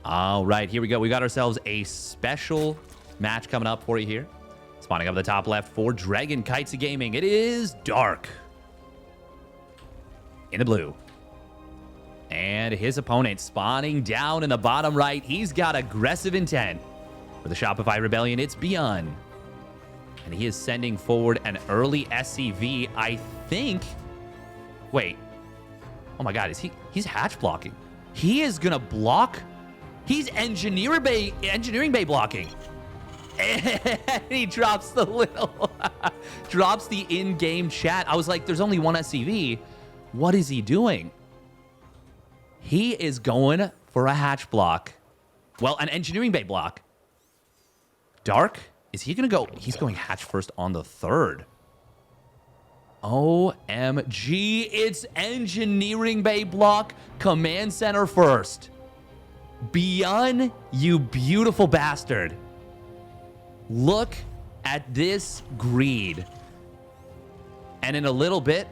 All right, here we go. We got ourselves a special match coming up for you here. Spawning up the top left for Dragon Kites Gaming. It is Dark in the blue. And his opponent spawning down in the bottom right. He's got aggressive intent. For the Shopify Rebellion, it's ByuN. And he is sending forward an early SCV, I think. Wait. Oh my God, he's hatch blocking. He is gonna block. He's engineering bay blocking. And he drops the little, drops the in-game chat. I was like, there's only one SCV. What is he doing? He is going for a hatch block. Well, an engineering bay block. Dark, is he going to go? He's going hatch first on the third. OMG, it's engineering bay block, command center first. ByuN, you beautiful bastard. Look at this greed. And in a little bit,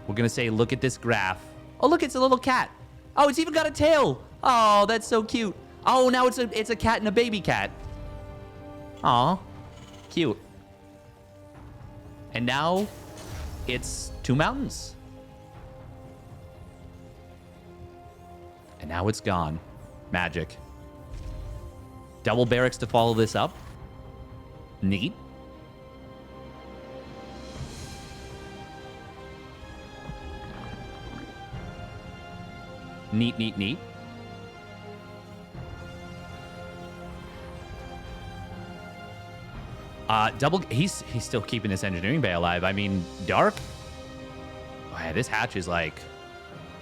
we're going to say, look at this graph. Oh, look, it's a little cat. Oh, it's even got a tail. Oh, that's so cute. Oh, now it's a cat and a baby cat. Aw, cute. And now it's 2 mountains. And now it's gone. Magic. Double barracks to follow this up. Neat. Neat, neat, neat. He's still keeping this engineering bay alive. I mean, Dark. Oh, yeah, this hatch is like,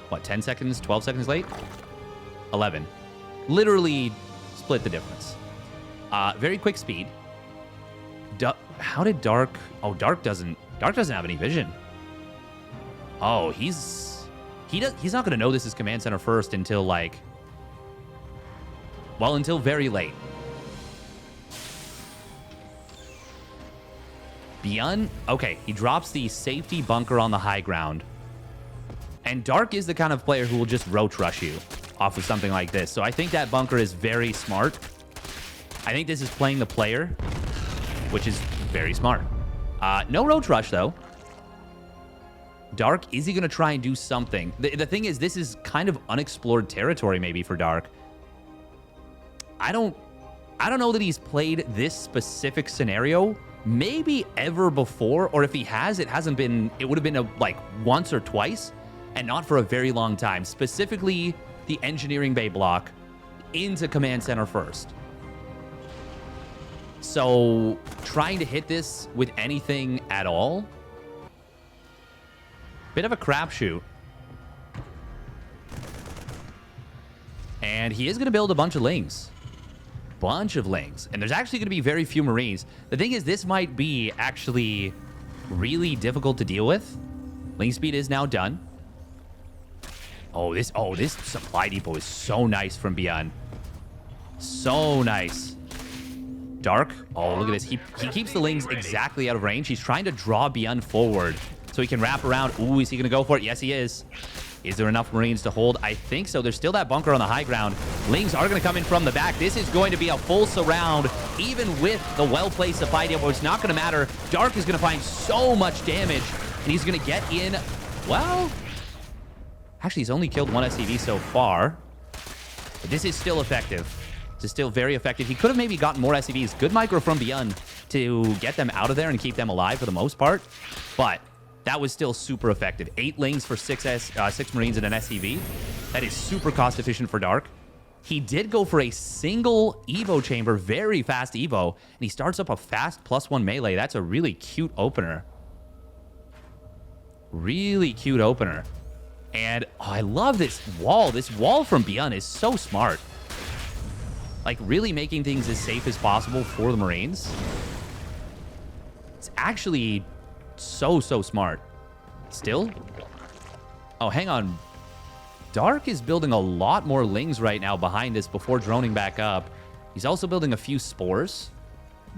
what, 10 seconds, 12 seconds late? 11. Literally split the difference. Very quick speed. How did Dark? Oh, Dark doesn't have any vision. Oh, he's not going to know this is command center first until like, well, until very late. ByuN, okay, he drops the safety bunker on the high ground. And Dark is the kind of player who will just roach rush you off of something like this. So I think that bunker is very smart. I think this is playing the player, which is very smart. No roach rush, though. Dark, is he going to try and do something? The thing is, this is kind of unexplored territory maybe for Dark. I don't know that he's played this specific scenario maybe ever before, or if he has, it would have been like once or twice and not for a very long time. Specifically, the engineering bay block into command center first. So trying to hit this with anything at all, bit of a crapshoot. And he is going to build a bunch of lings. Bunch of lings. And there's actually going to be very few Marines. The thing is, this might be actually really difficult to deal with. Ling speed is now done. Oh, this supply depot is so nice from ByuN. So nice. Dark. Oh, look at this. He keeps the lings exactly out of range. He's trying to draw ByuN forward so he can wrap around. Ooh, is he going to go for it? Yes, he is. Is there enough Marines to hold? I think so. There's still that bunker on the high ground. Lings are going to come in from the back. This is going to be a full surround, even with the well-placed supply depot. It's not going to matter. Dark is going to find so much damage, and he's going to get in. Well, actually, he's only killed one SCV so far. But this is still effective. This is still very effective. He could have maybe gotten more SCVs. Good micro from ByuN to get them out of there and keep them alive for the most part. But that was still super effective. 8 lings for 6 Marines and an SCV. That is super cost efficient for Dark. He did go for a single Evo chamber, very fast Evo, and he starts up a fast +1 melee. That's a really cute opener. Really cute opener. And oh, I love this wall. This wall from ByuN is so smart. Like, really making things as safe as possible for the Marines. It's actually so smart. Still? Oh, hang on. Dark is building a lot more lings right now behind this before droning back up. He's also building a few spores.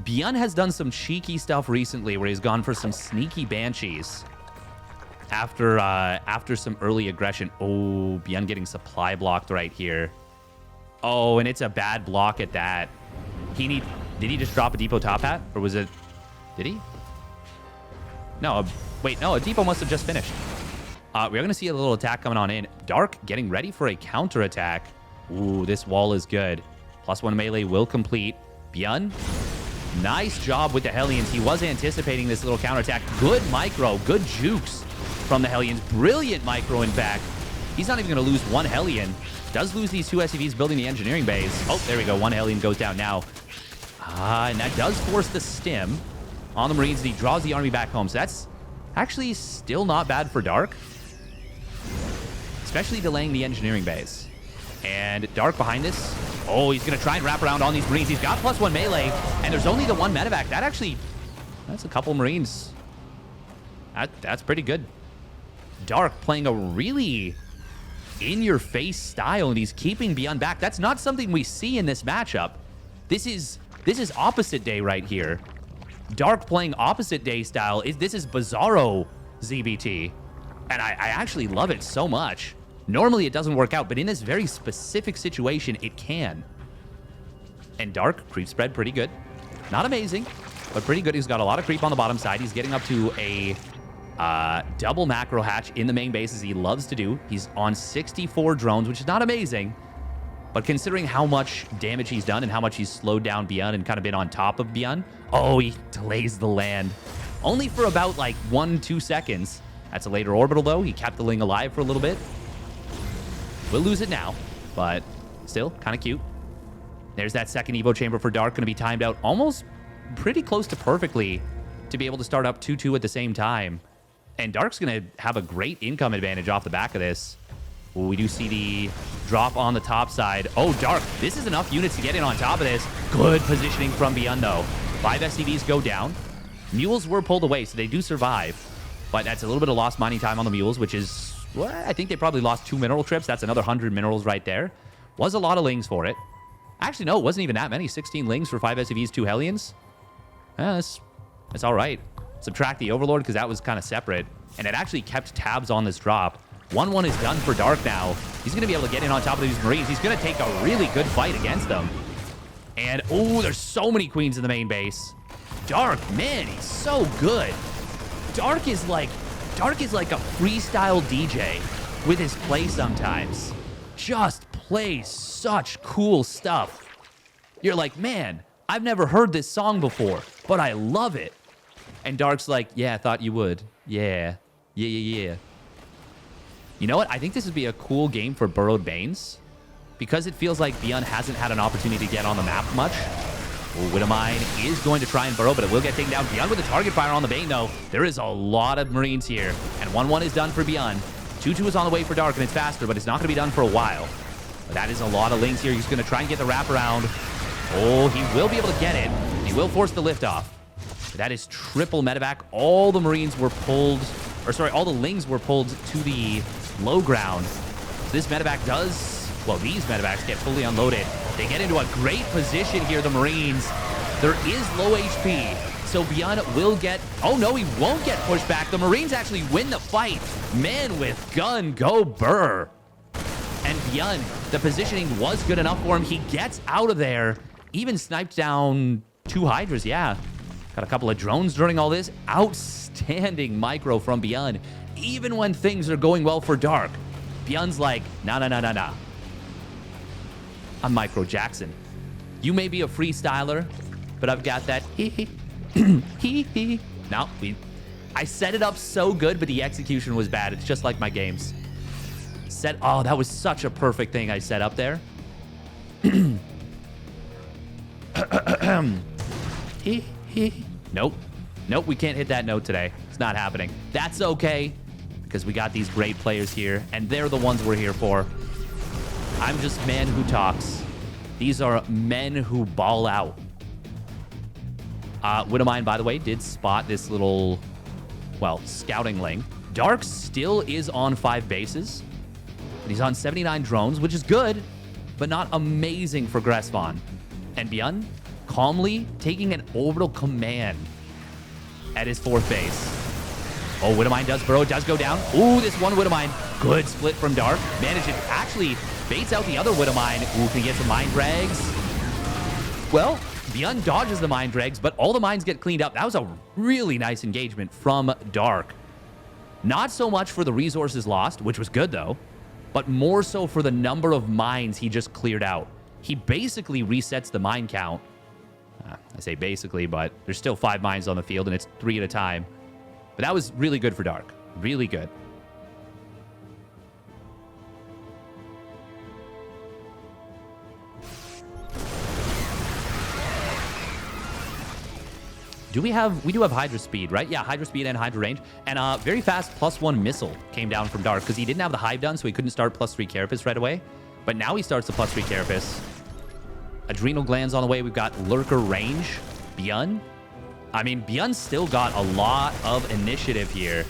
ByuN has done some cheeky stuff recently where he's gone for some sneaky banshees after some early aggression. Oh, ByuN getting supply blocked right here. Oh, and it's a bad block at that. Did he just drop a depot top hat? Or was it... Did he? No, wait, no, a depot must have just finished. We're going to see a little attack coming on in. Dark getting ready for a counter attack. Ooh, this wall is good. +1 melee will complete. ByuN, nice job with the Hellions. He was anticipating this little counterattack. Good micro, good jukes from the Hellions. Brilliant micro, in fact. He's not even going to lose one Hellion. Does lose these 2 SCVs building the engineering base. Oh, there we go. One Hellion goes down now. And that does force the stim on the Marines. He draws the army back home. So that's actually still not bad for Dark, especially delaying the engineering base. And Dark behind this. Oh, he's going to try and wrap around on these Marines. He's got +1 melee, and there's only the one medevac. That's a couple Marines. That's pretty good. Dark playing a really in-your-face style, and he's keeping ByuN back. That's not something we see in this matchup. This is opposite day right here. Dark playing opposite day style. This is Bizarro ZBT, and I actually love it so much. Normally it doesn't work out, but in this very specific situation, it can. And Dark, creep spread pretty good. Not amazing, but pretty good. He's got a lot of creep on the bottom side. He's getting up to a double macro hatch in the main base, as he loves to do. He's on 64 drones, which is not amazing, but considering how much damage he's done and how much he's slowed down ByuN and kind of been on top of ByuN. Oh, he delays the land. Only for about like 1-2 seconds. That's a later orbital, though. He kept the Ling alive for a little bit. We'll lose it now, but still kind of cute. There's that second Evo chamber for Dark, going to be timed out almost pretty close to perfectly to be able to start up 2-2 at the same time. And Dark's going to have a great income advantage off the back of this. Ooh, we do see the drop on the top side. Oh, Dark, this is enough units to get in on top of this. Good positioning from ByuN, though. 5 SCVs go down. Mules were pulled away, so they do survive. But that's a little bit of lost mining time on the mules, which is... Well, I think they probably lost 2 mineral trips. That's another 100 minerals right there. Was a lot of Lings for it. Actually, no, it wasn't even that many. 16 Lings for 5 SCVs, 2 Hellions. That's all right. Subtract the Overlord, because that was kind of separate. And it actually kept tabs on this drop. 1-1 is done for Dark now. He's going to be able to get in on top of these Marines. He's going to take a really good fight against them. And, oh, there's so many Queens in the main base. Dark, man, he's so good. Dark is like a freestyle DJ with his play sometimes. Just plays such cool stuff. You're like, man, I've never heard this song before, but I love it. And Dark's like, yeah, I thought you would. Yeah. You know what? I think this would be a cool game for Burrowed Banes, because it feels like ByuN hasn't had an opportunity to get on the map much. Widowmine is going to try and burrow, but it will get taken down. ByuN with a target fire on the Bane, though. There is a lot of Marines here, and 1-1 is done for ByuN. 2-2 is on the way for Dark, and it's faster, but it's not going to be done for a while. But that is a lot of Lings here. He's going to try and get the wraparound. Oh, he will be able to get it. He will force the liftoff. But that is triple medevac. All the Marines were pulled, or sorry, all the Lings were pulled to the low ground. So this medevac does, well, these medevacs get fully unloaded. They get into a great position here, the Marines. There is low HP, so ByuN will get... Oh, no, he won't get pushed back. The Marines actually win the fight. Man with gun, go Burr. And ByuN, the positioning was good enough for him. He gets out of there. Even sniped down 2 Hydras, yeah. Got a couple of drones during all this. Outstanding micro from ByuN. Even when things are going well for Dark, ByuN's like, nah. I'm Micro Jackson. You may be a freestyler, but I've got that No, I set it up so good, but the execution was bad. It's just like my games. Oh, that was such a perfect thing I set up there. Nope, we can't hit that note today. It's not happening. That's okay, because we got these great players here, and they're the ones we're here for. I'm just man who talks. These are men who ball out. Widowmine, by the way, did spot this little, well, scouting Ling. Dark still is on 5 bases. And he's on 79 drones, which is good, but not amazing for Gressvon. And ByuN calmly taking an orbital command at his 4th base. Oh, Widowmine does burrow, does go down. Ooh, this one Widowmine. Good split from Dark. Managed to actually Baits out the other Widowmine. Ooh, can he get some Mine Drags? Well, ByuN dodges the Mine Drags, but all the mines get cleaned up. That was a really nice engagement from Dark. Not so much for the resources lost, which was good though, but more so for the number of mines he just cleared out. He basically resets the mine count. I say basically, but there's still 5 mines on the field, and it's 3 at a time. But that was really good for Dark. Really good. We do have Hydra Speed, right? Yeah, Hydra Speed and Hydra Range. And very fast +1 missile came down from Dark because he didn't have the Hive done, so he couldn't start +3 Carapace right away. But now he starts the +3 Carapace. Adrenal Glands on the way. We've got Lurker Range. ByuN. I mean, ByuN's still got a lot of initiative here.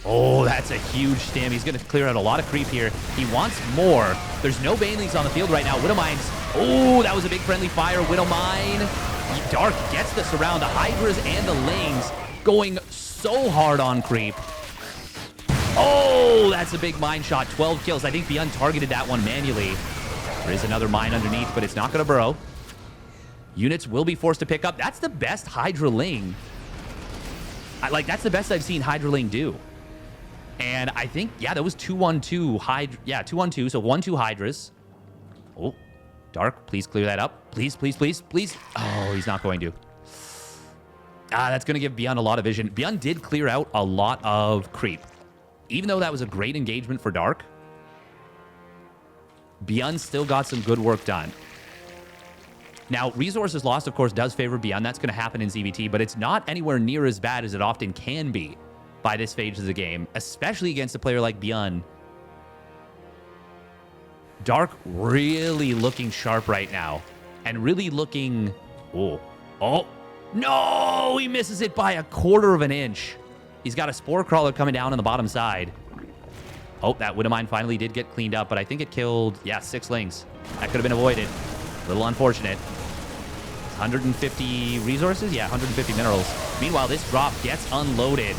Oh, that's a huge stim. He's going to clear out a lot of creep here. He wants more. There's no Banelings on the field right now. Widowmines. Oh, that was a big friendly fire. Widowmine. Dark gets the surround. The Hydras and the Lings going so hard on creep. Oh, that's a big mine shot. 12 kills. I think ByuN targeted that one manually. There is another mine underneath, but it's not going to burrow. Units will be forced to pick up. That's the best Hydra Ling. That's the best I've seen Hydra Ling do. And I think, yeah, that was 2-1-2 Hydra. Yeah, 2-1-2. So 1-2 Hydras. Oh, Dark, please clear that up. Please, please, please, please. Oh, he's not going to. That's going to give ByuN a lot of vision. ByuN did clear out a lot of creep. Even though that was a great engagement for Dark, ByuN still got some good work done. Now, resources lost, of course, does favor ByuN. That's going to happen in ZVT, but it's not anywhere near as bad as it often can be by this phase of the game, especially against a player like ByuN. Dark really looking sharp right now, and really looking... Oh, no! He misses it by 1/4 of an inch. He's got a Spore Crawler coming down on the bottom side. Oh, that Widowmine finally did get cleaned up, but I think it killed, 6 Lings. That could have been avoided. A little unfortunate. 150 resources? Yeah, 150 minerals. Meanwhile, this drop gets unloaded.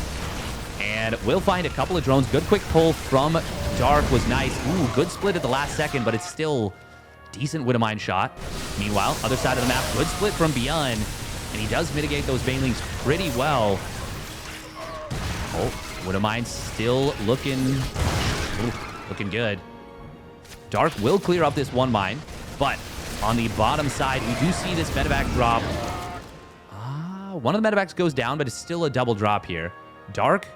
And we'll find a couple of drones. Good quick pull from Dark was nice. Ooh, good split at the last second, but it's still decent Widowmine shot. Meanwhile, other side of the map, good split from ByuN. And he does mitigate those Banelings pretty well. Oh, Widowmine's still looking good. Dark will clear up this one mine, but on the bottom side, we do see this medevac drop. One of the medevacs goes down, but it's still a double drop here. Dark,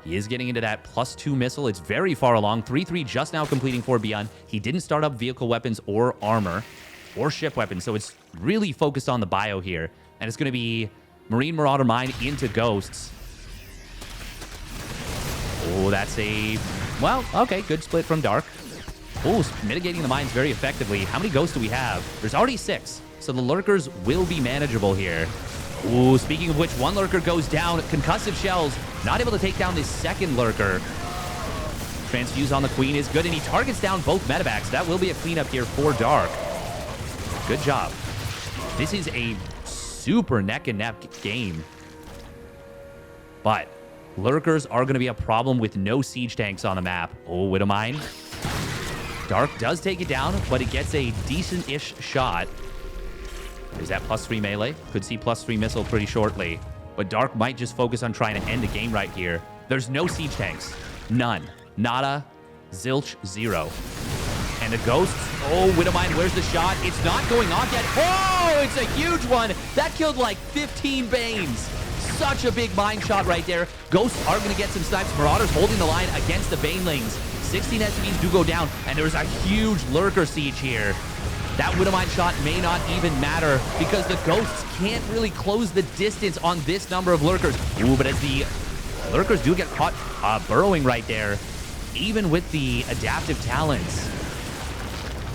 he is getting into that +2 missile. It's very far along. 3-3 just now completing for ByuN. He didn't start up vehicle weapons or armor or ship weapons, so it's really focused on the bio here. And it's going to be Marine Marauder Mine into Ghosts. Oh, that's a... Well, okay, good split from Dark. Oh, mitigating the mines very effectively. How many Ghosts do we have? There's already 6, so the Lurkers will be manageable here. Ooh, speaking of which, one Lurker goes down. Concussive Shells, not able to take down this second Lurker. Transfuse on the Queen is good, and he targets down both medevacs. That will be a cleanup here for Dark. Good job. This is a super neck-and-neck game. But Lurkers are going to be a problem with no siege tanks on the map. Oh, Widowmine. Dark does take it down, but it gets a decent-ish shot. There's that +3 melee. Could see +3 missile pretty shortly. But Dark might just focus on trying to end the game right here. There's no siege tanks. None. Nada. Zilch. 0. And the Ghosts. Oh, Widowmine, where's the shot? It's not going off yet. Oh, it's a huge one. That killed like 15 Banes. Such a big mine shot right there. Ghosts are going to get some snipes. Marauders holding the line against the Banelings. 16 SCVs do go down, and there's a huge Lurker siege here. That Widowmine shot may not even matter because the Ghosts can't really close the distance on this number of Lurkers. Ooh, but as the Lurkers do get caught burrowing right there, even with the adaptive talents.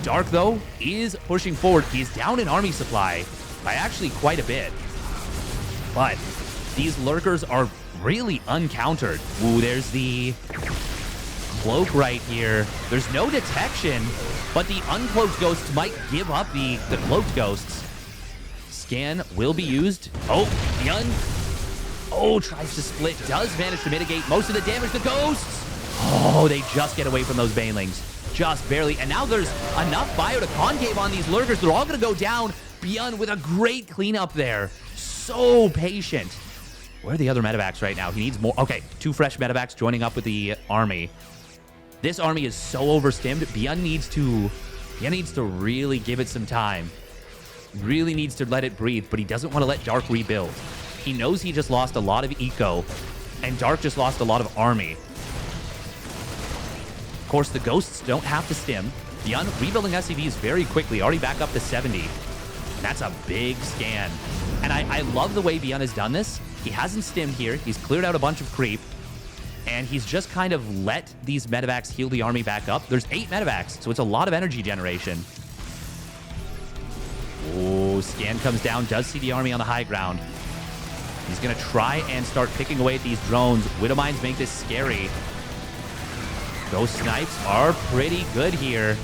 Dark, though, is pushing forward. He's down in army supply by actually quite a bit. But these Lurkers are really uncountered. Ooh, there's the cloak right here. There's no detection, but the uncloaked Ghosts might give up the cloaked Ghosts. Scan will be used. Oh, ByuN. Oh, tries to split. Does manage to mitigate most of the damage. The Ghosts. Oh, they just get away from those Banelings. just barely. And now there's enough bio to concave on these lurkers. They're all going to go down. ByuN with a great cleanup there. So patient. Where are the other medevacs right now? He needs more. Okay, 2 fresh medevacs joining up with the army. This army is so overstimmed. ByuN needs to really give it some time. Really needs to let it breathe, but he doesn't want to let Dark rebuild. He knows he just lost a lot of eco, and Dark just lost a lot of army. Of course, the ghosts don't have to stim. ByuN rebuilding SCVs very quickly, already back up to 70. And that's a big scan. And I love the way ByuN has done this. He hasn't stimmed here. He's cleared out a bunch of creep. And he's just kind of let these medevacs heal the army back up. There's 8 medevacs, so it's a lot of energy generation. Oh, scan comes down, does see the army on the high ground. He's going to try and start picking away at these drones. Widow Mines make this scary. Those snipes are pretty good here.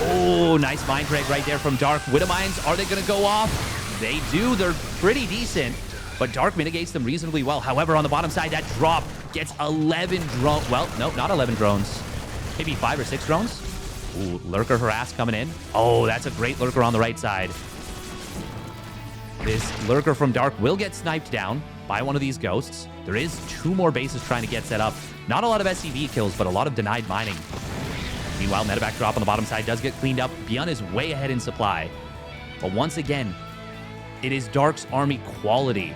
Oh, nice mind drag right there from Dark. Widow Mines, are they going to go off? They do. They're pretty decent. But Dark mitigates them reasonably well. However, on the bottom side, that drop gets 11 drones. Well, no, not 11 drones. Maybe 5 or 6 drones. Ooh, lurker harass coming in. Oh, that's a great lurker on the right side. This lurker from Dark will get sniped down by one of these ghosts. There is 2 more bases trying to get set up. Not a lot of SCV kills, but a lot of denied mining. Meanwhile, medevac drop on the bottom side does get cleaned up. ByuN is way ahead in supply. But once again, it is Dark's army quality.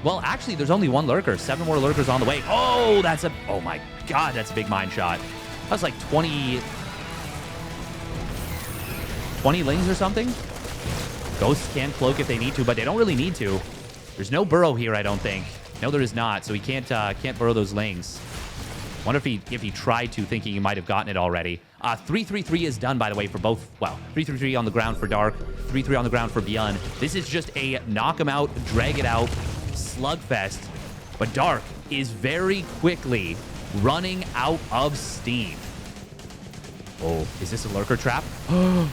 Well, actually, there's only 1 lurker. 7 more lurkers on the way. Oh, oh my God, that's a big mine shot. That was like 20 lings or something. Ghosts can cloak if they need to, but they don't really need to. There's no burrow here, I don't think. No, there is not, so he can't burrow those lings. Wonder if he tried to, thinking he might have gotten it already. 3-3-3 is done, by the way, for both. Well, 3-3-3 on the ground for Dark, 3-3 on the ground for ByuN. This is just a knock him out, drag it out slugfest. But Dark is very quickly running out of steam. Oh, is this a lurker trap? Oh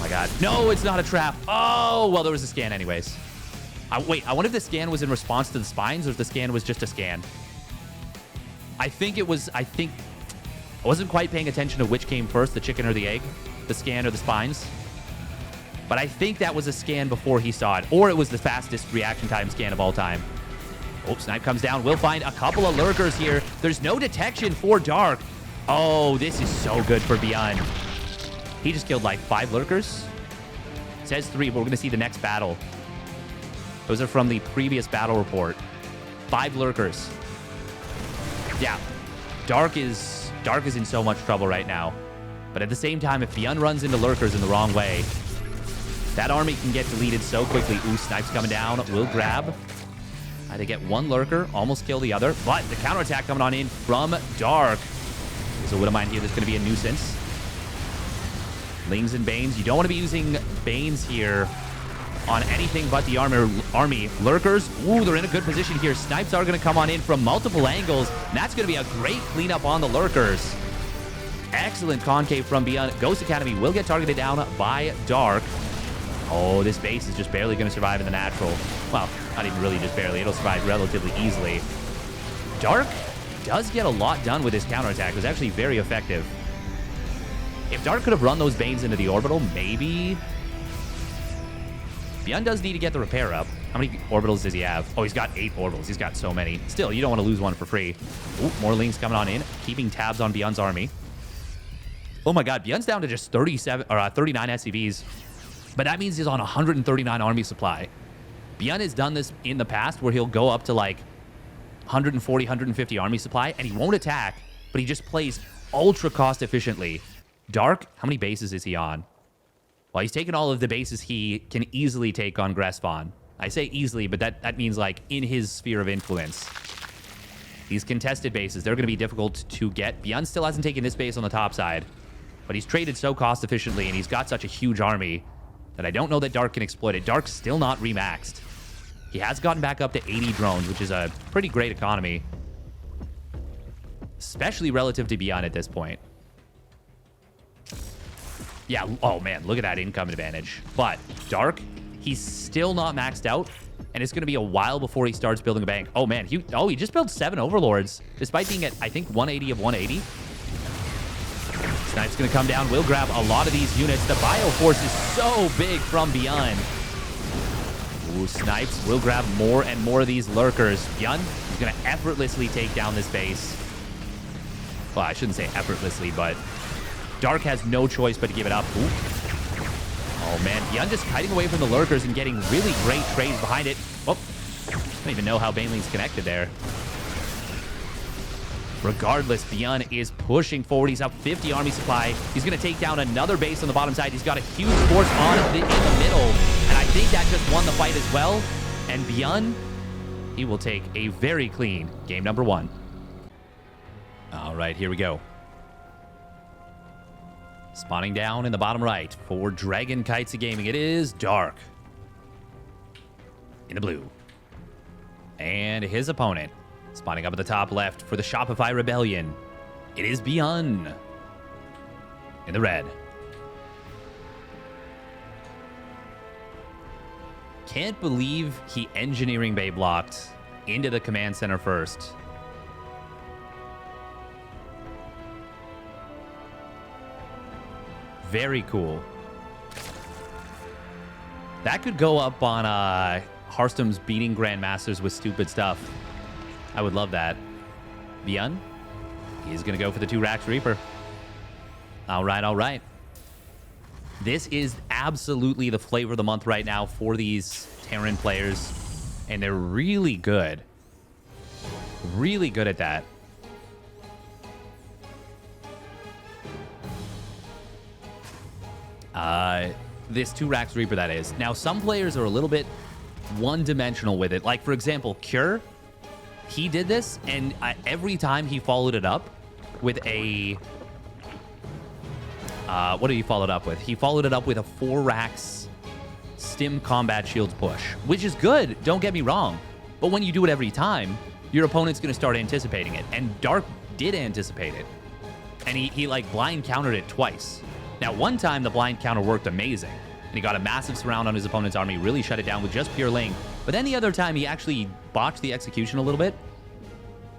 my God. No, it's not a trap. Oh, well, there was a scan anyways. Wait, I wonder if the scan was in response to the spines or if the scan was just a scan. I wasn't quite paying attention to which came first, the chicken or the egg, the scan or the spines. But I think that was a scan before he saw it, or it was the fastest reaction time scan of all time. Oh, snipe comes down. We'll find a couple of lurkers here. There's no detection for Dark. Oh, this is so good for ByuN. He just killed like 5 lurkers. It says 3, but we're going to see the next battle. Those are from the previous battle report. 5 lurkers. Yeah, Dark is in so much trouble right now. But at the same time, if ByuN runs into lurkers in the wrong way, that army can get deleted so quickly. Ooh, snipes coming down. We'll grab. Had to get 1 lurker, almost kill the other. But the counterattack coming on in from Dark. There's a Widow Mine here that's going to be a nuisance. Lings and Banes. You don't want to be using Banes here on anything but the army. Lurkers, ooh, they're in a good position here. Snipes are going to come on in from multiple angles, and that's going to be a great cleanup on the lurkers. Excellent concave from ByuN. Ghost Academy will get targeted down by Dark. Oh, this base is just barely going to survive in the natural. Well, not even really just barely. It'll survive relatively easily. Dark does get a lot done with his counterattack. It was actually very effective. If Dark could have run those Banes into the orbital, maybe... ByuN does need to get the repair up. How many orbitals does he have? Oh, he's got 8 orbitals. He's got so many. Still, you don't want to lose one for free. Ooh, more Lings coming on in, keeping tabs on ByuN's army. Oh my God, ByuN's down to just 39 SCVs. But that means he's on 139 army supply. ByuN has done this in the past where he'll go up to like 140, 150 army supply, and he won't attack, but he just plays ultra cost efficiently. Dark, how many bases is he on? Well, he's taken all of the bases he can easily take on Grespon. I say easily, but that means like in his sphere of influence. These contested bases, they're going to be difficult to get. ByuN still hasn't taken this base on the top side, but he's traded so cost efficiently, and he's got such a huge army that I don't know that Dark can exploit it. Dark's still not remaxed. He has gotten back up to 80 drones, which is a pretty great economy, especially relative to ByuN at this point. Yeah, oh man, look at that income advantage. But Dark, he's still not maxed out, and it's going to be a while before he starts building a bank. Oh man, he just built 7 Overlords, despite being at, I think, 180 of 180. Snipe's going to come down, will grab a lot of these units. The Bioforce is so big from ByuN. Ooh, Snipes will grab more and more of these lurkers. ByuN is going to effortlessly take down this base. Well, I shouldn't say effortlessly, but Dark has no choice but to give it up. Ooh. Oh, man. ByuN just kiting away from the lurkers and getting really great trades behind it. Oh, I don't even know how Baneling's connected there. Regardless, ByuN is pushing forward. He's up 50 army supply. He's going to take down another base on the bottom side. He's got a huge force in the middle. And I think that just won the fight as well. And ByuN, he will take a very clean game number 1. All right, here we go. Spawning down in the bottom right for Dragon Kites Gaming. It is Dark in the blue. And his opponent spawning up at the top left for the Shopify Rebellion. It is ByuN in the red. Can't believe he engineering bay blocked into the command center first. Very cool. That could go up on Hearthstone's beating Grandmasters with stupid stuff. I would love that. ByuN, he's going to go for the 2 Rax Reaper. All right, all right. This is absolutely the flavor of the month right now for these Terran players. And they're really good. Really good at that. This 2 Rax Reaper, that is. Now, some players are a little bit one-dimensional with it. Like, for example, Cure, he did this, and every time he followed it up with a... what did he follow it up with? He followed it up with a 4 Rax Stim Combat Shields push, which is good, don't get me wrong. But when you do it every time, your opponent's going to start anticipating it. And Dark did anticipate it. And he like, blind countered it twice. Now, one time, the blind counter worked amazing. And he got a massive surround on his opponent's army, really shut it down with just pure Ling. But then the other time, he actually botched the execution a little bit.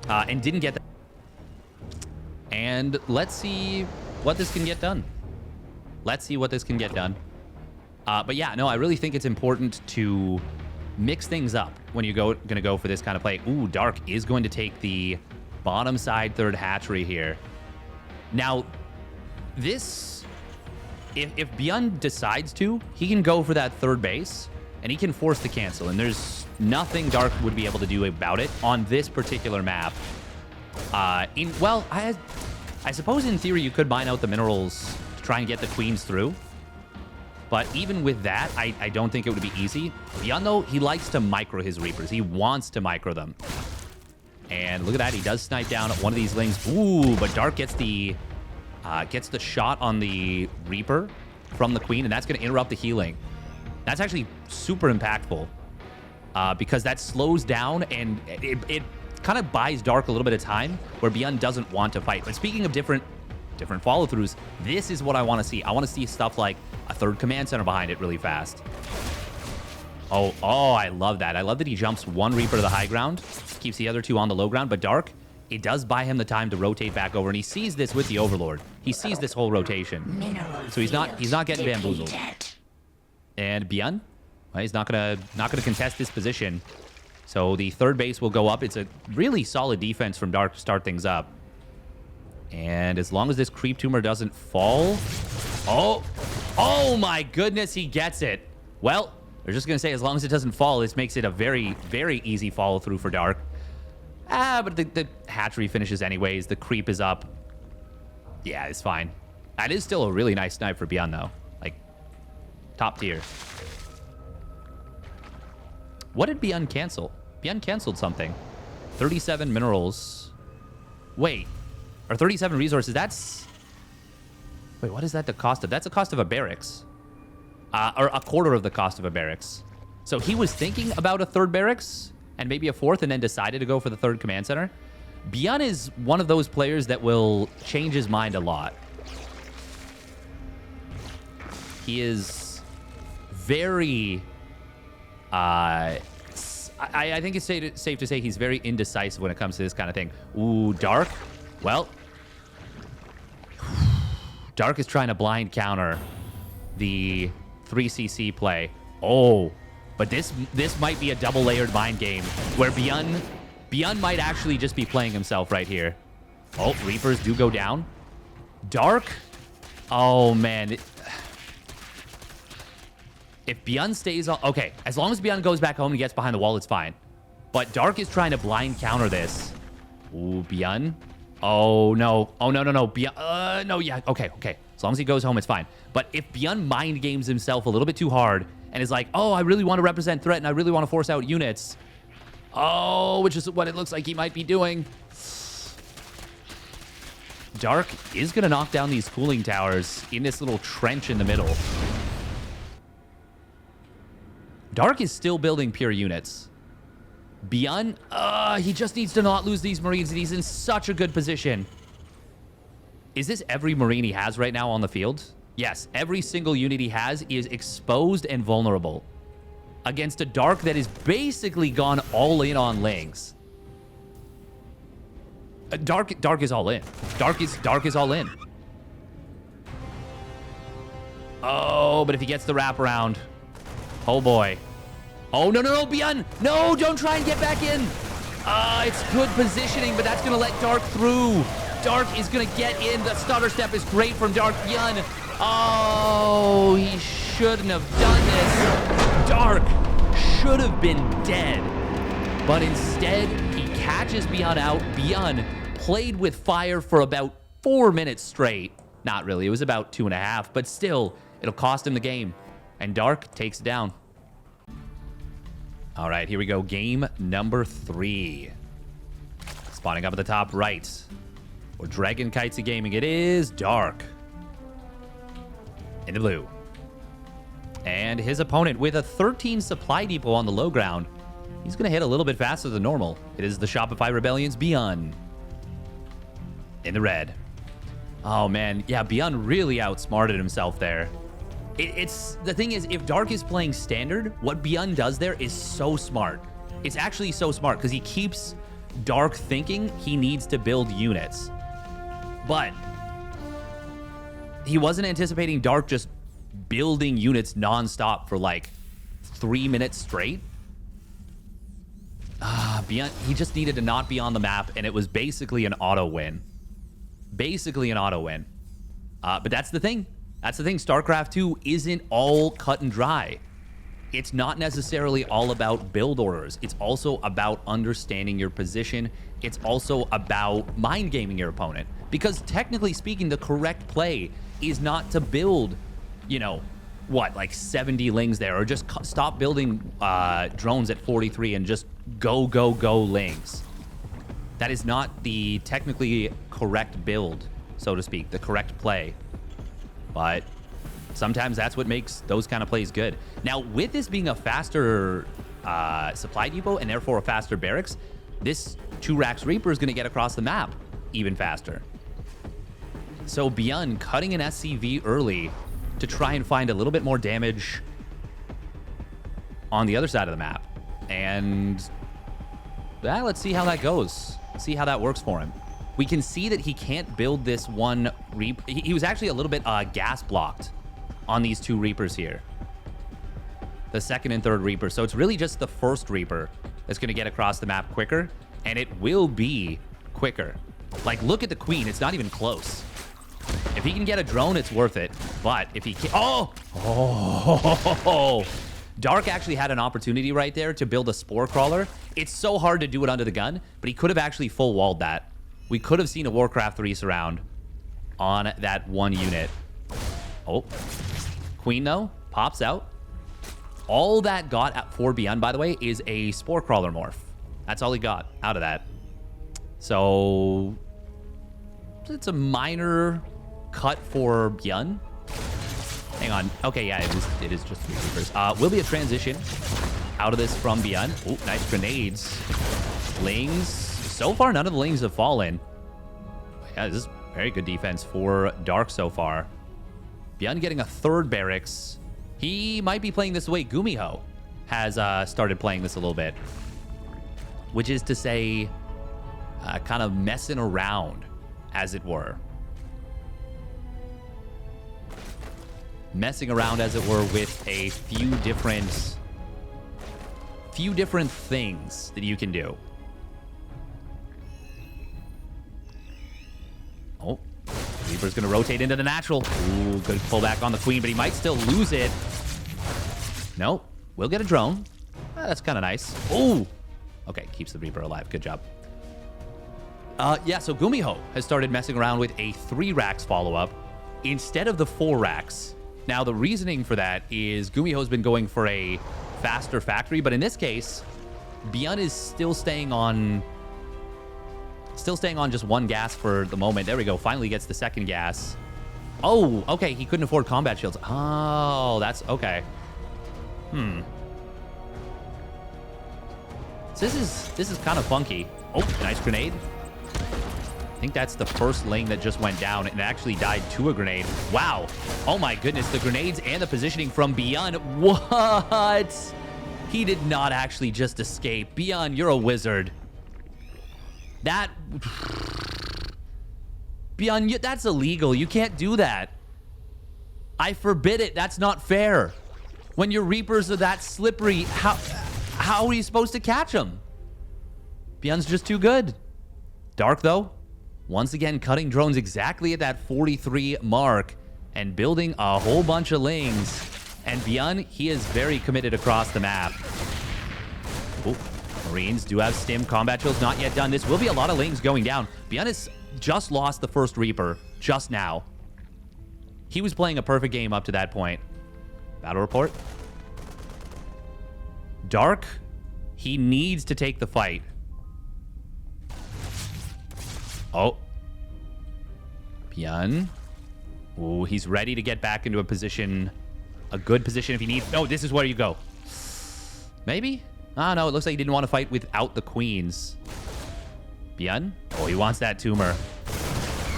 And didn't get that. And let's see what this can get done. Let's see what this can get done. But yeah, no, I really think it's important to mix things up when you're going to go for this kind of play. Ooh, Dark is going to take the bottom side 3rd hatchery here. Now, this... If ByuN decides to, he can go for that 3rd base, and he can force the cancel, and there's nothing Dark would be able to do about it on this particular map. Well, I suppose in theory you could mine out the minerals to try and get the queens through. But even with that, I don't think it would be easy. ByuN, though, he likes to micro his Reapers. He wants to micro them. And look at that. He does snipe down one of these Lings. Ooh, but Dark gets the shot on the Reaper from the Queen, and that's going to interrupt the healing. That's actually super impactful because that slows down, and it kind of buys Dark a little bit of time where ByuN doesn't want to fight. But speaking of different follow-throughs, this is what I want to see. I want to see stuff like a 3rd command center behind it really fast. Oh, I love that. I love that he jumps 1 Reaper to the high ground, keeps the other 2 on the low ground, but Dark, it does buy him the time to rotate back over, and he sees this with the Overlord. He sees this whole rotation. So he's not getting bamboozled. And ByuN, well, he's not gonna contest this position. So the 3rd base will go up. It's a really solid defense from Dark to start things up. And as long as this creep tumor doesn't fall... Oh my goodness, he gets it. Well, they're just gonna say as long as it doesn't fall, this makes it a very, very easy follow through for Dark. But the hatchery finishes anyways. The creep is up. Yeah, it's fine. That is still a really nice snipe for ByuN, though. Like, top tier. What did ByuN cancel? ByuN canceled something. 37 minerals. Wait. Or 37 resources. That's... Wait, what is that the cost of? That's the cost of a barracks. Or a quarter of the cost of a barracks. So he was thinking about a 3rd barracks and maybe a 4th, and then decided to go for the 3rd command center. ByuN is one of those players that will change his mind a lot. He is very... I think it's safe to say he's very indecisive when it comes to this kind of thing. Ooh, Dark. Well, Dark is trying to blind counter the 3cc play. Oh, but this might be a double-layered mind game where ByuN might actually just be playing himself right here. Oh, Reapers do go down. Dark. Oh, man. If ByuN stays on... Okay, as long as ByuN goes back home and gets behind the wall, it's fine. But Dark is trying to blind counter this. Ooh, ByuN. Oh, no. Oh, no. ByuN... no, yeah. Okay. As long as he goes home, it's fine. But if ByuN mind games himself a little bit too hard and is like, oh, I really want to represent threat and I really want to force out units. Oh, which is what it looks like he might be doing. Dark is going to knock down these cooling towers in this little trench in the middle. Dark is still building pure units. ByuN, he just needs to not lose these Marines, and he's in such a good position. Is this every Marine he has right now on the field? Yes, every single unit he has is exposed and vulnerable against a Dark that is basically gone all in on Lings. Dark is all in. Dark is all in. Oh, but if he gets the wraparound, oh boy. Oh, no, ByuN. No, don't try and get back in. It's good positioning, but that's going to let Dark through. Dark is going to get in. The stutter step is great from Dark. ByuN. Oh, he shouldn't have done this. Dark should have been dead. But instead, he catches ByuN out. ByuN played with fire for about 4 minutes straight. Not really. It was about 2.5. But still, it'll cost him the game. And Dark takes it down. All right, here we go. Game number 3. Spawning up at the top right. For Dragon Kites Gaming, it is Dark. In the blue. And his opponent with a 13 supply depot on the low ground. He's going to hit a little bit faster than normal. It is the Shopify Rebellion's ByuN. In the red. Oh, man. Yeah, ByuN really outsmarted himself there. It's the thing is, if Dark is playing standard, what ByuN does there is so smart. It's actually so smart because he keeps Dark thinking he needs to build units. But he wasn't anticipating Dark just building units nonstop for like 3 minutes straight. ByuN, he just needed to not be on the map, and it was basically an auto win. Basically an auto win. But that's the thing. That's the thing. StarCraft 2 isn't all cut and dry. It's not necessarily all about build orders. It's also about understanding your position. It's also about mind gaming your opponent. Because technically speaking, the correct play is not to build, you know, what, like 70 Lings there, or just stop building drones at 43 and just go Lings. That is not the technically correct build, so to speak, the correct play. But sometimes that's what makes those kind of plays good. Now, with this being a faster supply depot and therefore a faster barracks, this 2-Rax Reaper is going to get across the map even faster. So ByuN cutting an SCV early to try and find a little bit more damage on the other side of the map. And let's see how that goes. See how that works for him. We can see that he can't build this one Reaper. He was actually a little bit gas blocked on these 2 Reapers here. The second and third Reaper. So it's really just the first Reaper that's going to get across the map quicker. And it will be quicker. Like, look at the Queen. It's not even close. If he can get a drone, it's worth it. But if he can't... Oh! Dark actually had an opportunity right there to build a Spore Crawler. It's so hard to do it under the gun, but he could have actually full-walled that. We could have seen a Warcraft 3 surround on that one unit. Oh. Queen, though, pops out. All that got for ByuN, by the way, is a Spore Crawler morph. That's all he got out of that. So it's a minor cut for ByuN. Hang on. Okay, yeah, it is just 3 Reapers. Will be a transition out of this from ByuN. Oh, nice grenades. Lings. So far, none of the Lings have fallen. Yeah, this is very good defense for Dark so far. ByuN getting a 3rd barracks. He might be playing this the way Gumiho has started playing this a little bit. Which is to say, kind of messing around, as it were. messing around, as it were, with a few different things that you can do. Oh, Reaper's going to rotate into the natural. Ooh, good pullback on the Queen, but he might still lose it. Nope. We'll get a drone. That's kind of nice. Ooh. Okay, keeps the Reaper alive. Good job. Yeah, so Gumiho has started messing around with a 3 racks follow-up instead of the 4 racks. Now, the reasoning for that is Gumiho's been going for a faster factory, but in this case, ByuN is still staying on just 1 gas for the moment. There we go. Finally gets the 2nd gas. Oh, okay. He couldn't afford combat shields. Oh, that's okay. So this is kind of funky. Oh, nice grenade. I think that's the first lane that just went down and actually died to a grenade. Wow. Oh my goodness. The grenades and the positioning from ByuN. What? He did not actually just escape. ByuN, you're a wizard. ByuN, that's illegal. You can't do that. I forbid it. That's not fair. When your Reapers are that slippery, how are you supposed to catch them? ByuN's just too good. Dark, though, once again cutting drones exactly at that 43 mark and building a whole bunch of lings. And ByuN, he is very committed across the map. Ooh, Marines do have stim. Combat chill's not yet done. This will be a lot of lings going down. ByuN has just lost the first Reaper just now. He was playing a perfect game up to that point. Battle report. Dark, he needs to take the fight. Oh. ByuN. Ooh, he's ready to get back into a position, a good position if he needs. Oh, this is where you go. Maybe? Ah, no, it looks like he didn't want to fight without the queens. ByuN? Oh, he wants that tumor.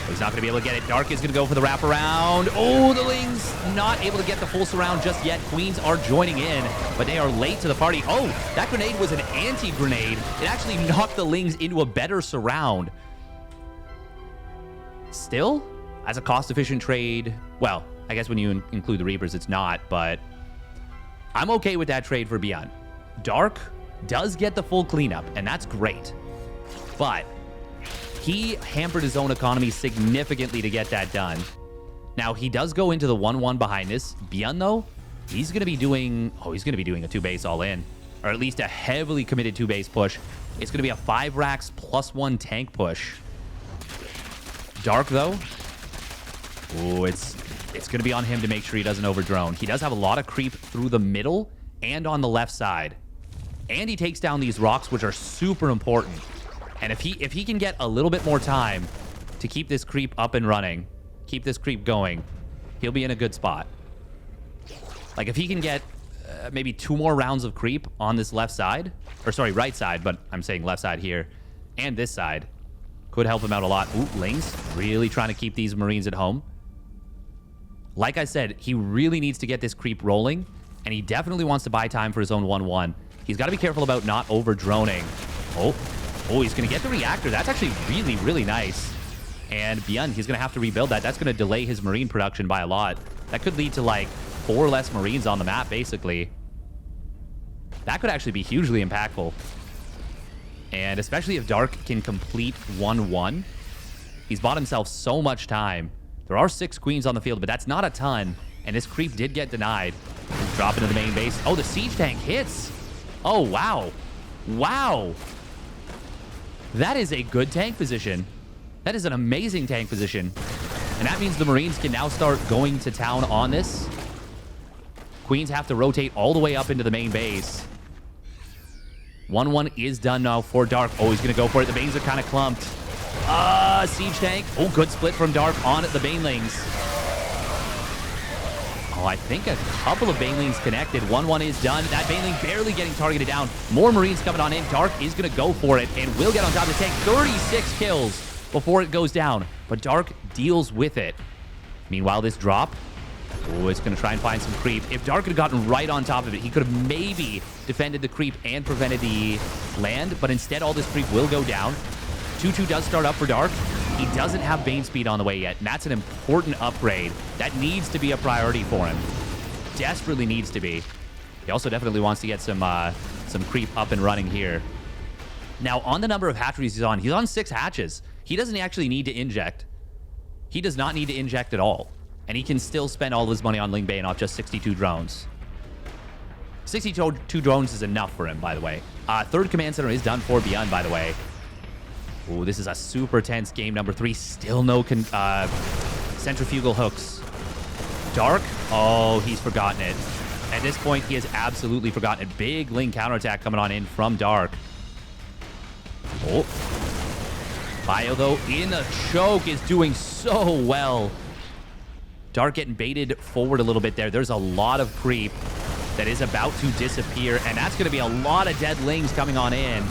He's not going to be able to get it. Dark is going to go for the wraparound. Oh, the Lings not able to get the full surround just yet. Queens are joining in, but they are late to the party. Oh, that grenade was an anti-grenade. It actually knocked the Lings into a better surround. Still, as a cost-efficient trade, well, I guess when you include the Reapers, it's not, but I'm okay with that trade for ByuN. Dark does get the full cleanup, and that's great, but he hampered his own economy significantly to get that done. Now, he does go into the 1-1 behind this. ByuN, though, he's going to be doing a 2-base all-in, or at least a heavily committed 2-base push. It's going to be a 5 racks plus 1 tank push. Dark, though, ooh, it's going to be on him to make sure he doesn't overdrone. He does have a lot of creep through the middle and on the left side. And he takes down these rocks, which are super important. And if he can get a little bit more time to keep this creep up and running, keep this creep going, he'll be in a good spot. Like, if he can get maybe 2 more rounds of creep on this left side, or sorry, right side, but I'm saying left side here, and this side, could help him out a lot. Ooh, Lings really trying to keep these Marines at home. Like I said, he really needs to get this creep rolling, and he definitely wants to buy time for his own 1-1. He's got to be careful about not over-droning. Oh, he's going to get the reactor. That's actually really, really nice. And ByuN, he's going to have to rebuild that. That's going to delay his Marine production by a lot. That could lead to, like, 4 less Marines on the map, basically. That could actually be hugely impactful. And especially if Dark can complete 1-1. He's bought himself so much time. There are 6 queens on the field, but that's not a ton. And this creep did get denied. Drop into the main base. Oh, the siege tank hits. Oh, wow. Wow. That is a good tank position. That is an amazing tank position. And that means the Marines can now start going to town on this. Queens have to rotate all the way up into the main base. 1-1 is done now for Dark. Oh, he's going to go for it. The Banes are kind of clumped. Siege tank. Oh, good split from Dark on the Banelings. Oh, I think a couple of Banelings connected. 1-1 is done. That Baneling barely getting targeted down. More Marines coming on in. Dark is going to go for it and will get on top of the tank. 36 kills before it goes down. But Dark deals with it. Meanwhile, this drop. Oh, it's going to try and find some creep. If Dark had gotten right on top of it, he could have maybe defended the creep and prevented the land. But instead, all this creep will go down. 2-2 does start up for Dark. He doesn't have Bane speed on the way yet, and that's an important upgrade. That needs to be a priority for him. Desperately needs to be. He also definitely wants to get some creep up and running here. Now, on the number of hatcheries he's on 6 hatches. He doesn't actually need to inject. He does not need to inject at all. And he can still spend all his money on Ling Bane off just 62 drones. 62 drones is enough for him, by the way. Third command center is done for ByuN, by the way. Ooh, this is a super tense game number 3. Still no centrifugal hooks. Dark? Oh, he's forgotten it. At this point, he has absolutely forgotten it. Big Ling counterattack coming on in from Dark. Oh. Bio, though, in a choke is doing so well. Dark getting baited forward a little bit there. There's a lot of creep that is about to disappear, and that's going to be a lot of dead Lings coming on in.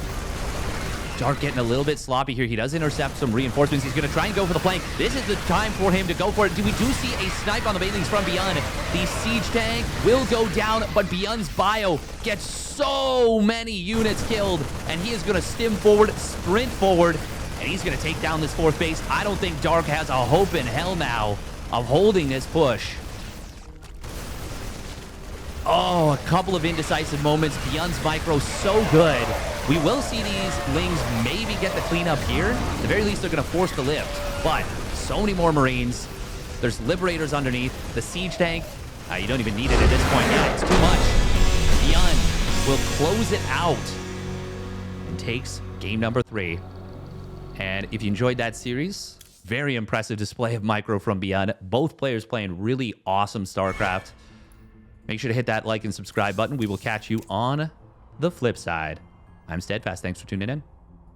Dark getting a little bit sloppy here. He does intercept some reinforcements. He's going to try and go for the flank. This is the time for him to go for it. We do see a snipe on the Banelings from ByuN. The siege tank will go down, but ByuN's bio gets so many units killed, and he is going to stim forward, sprint forward, and he's going to take down this 4th base. I don't think Dark has a hope in hell now of holding this push. Oh, a couple of indecisive moments. ByuN's micro so good. We will see these Lings maybe get the cleanup here. At the very least, they're going to force the lift. But so many more Marines. There's Liberators underneath. The siege tank, you don't even need it at this point. Yeah, it's too much. ByuN will close it out and takes game number 3. And if you enjoyed that series, very impressive display of micro from ByuN. Both players playing really awesome StarCraft. Make sure to hit that like and subscribe button. We will catch you on the flip side. I'm Steadfast. Thanks for tuning in.